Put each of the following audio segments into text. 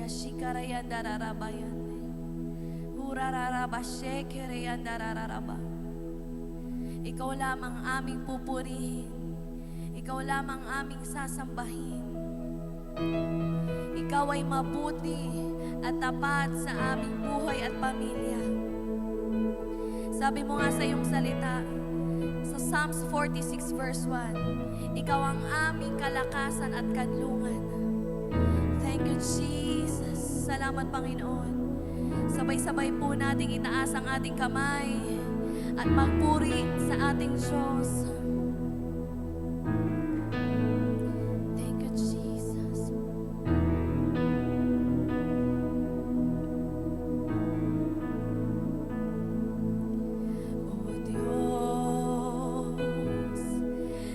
Shikarayan dararabayan. Hurararabashe kirayan darararaba. Ikaw lamang aming pupurihin. Ikaw lamang aming sasambahin. Ikaw ay mabuti at tapat sa aming buhay at pamilya. Sabi mo nga sa iyong salita, sa Psalms 46 verse 1, Ikaw ang aming kalakasan at kanlungan. Thank you, Jesus. Salamat, Panginoon. Sabay-sabay po nating itaas ang ating kamay at magpuri sa ating Diyos. Thank you, Jesus. O Diyos,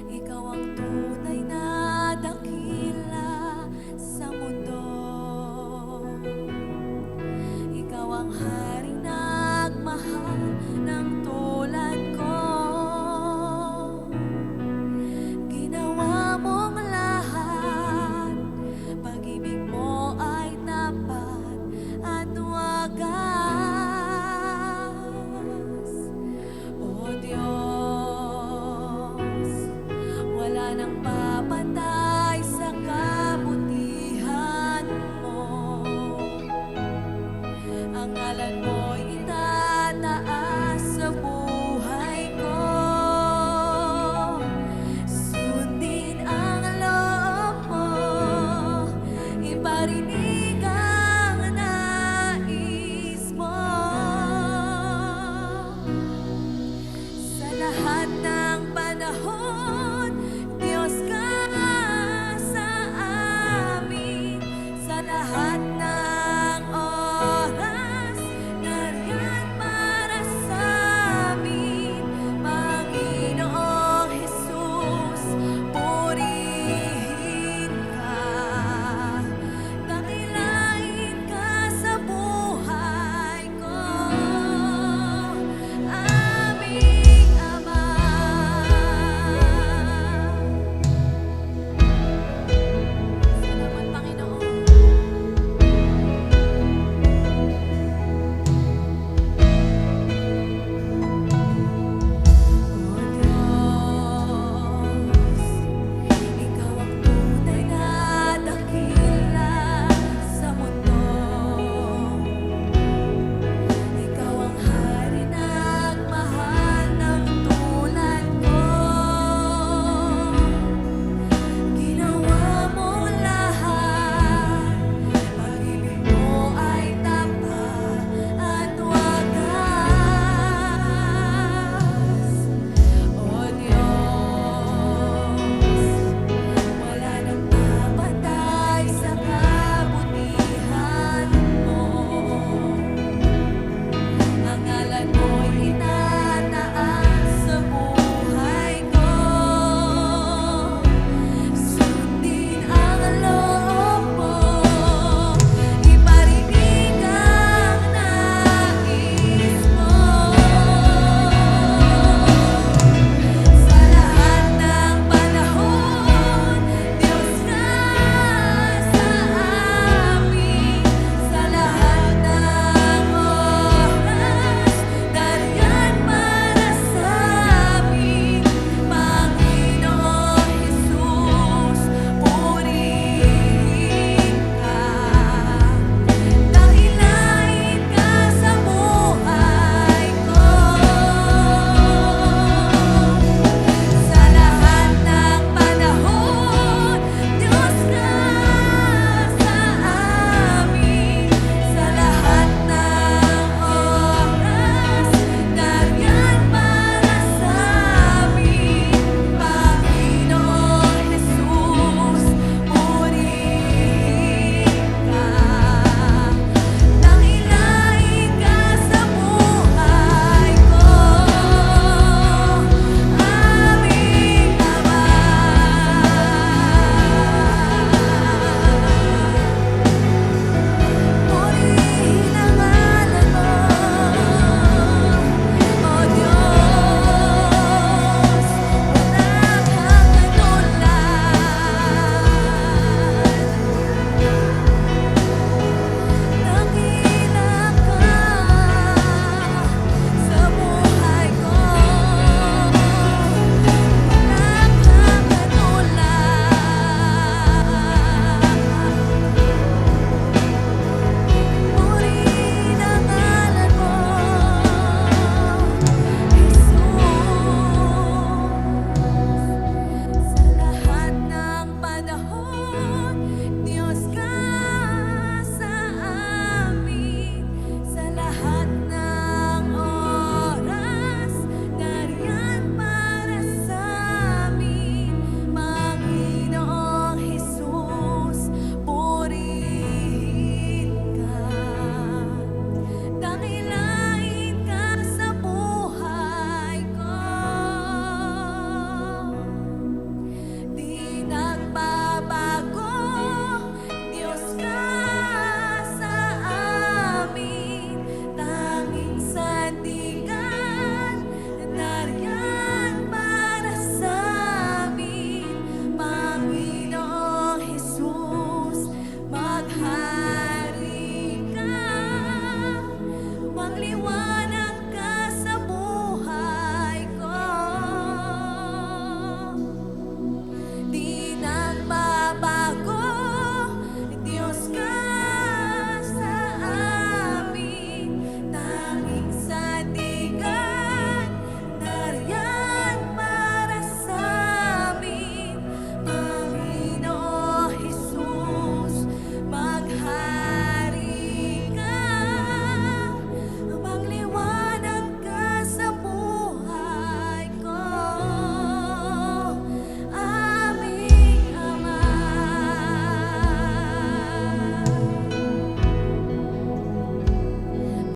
Ikaw ang tunay na dakila sa mundo. Ikaw ang haring nagmahal ng tulad ko. Ginawa mong lahat, pag-ibig mo ay tapat at wagas. O Diyos, wala nang papantay sa kabutihan mo. Ang ngalan mo'y itataas sa buhay ko. Sundin ang loob mo, iparinig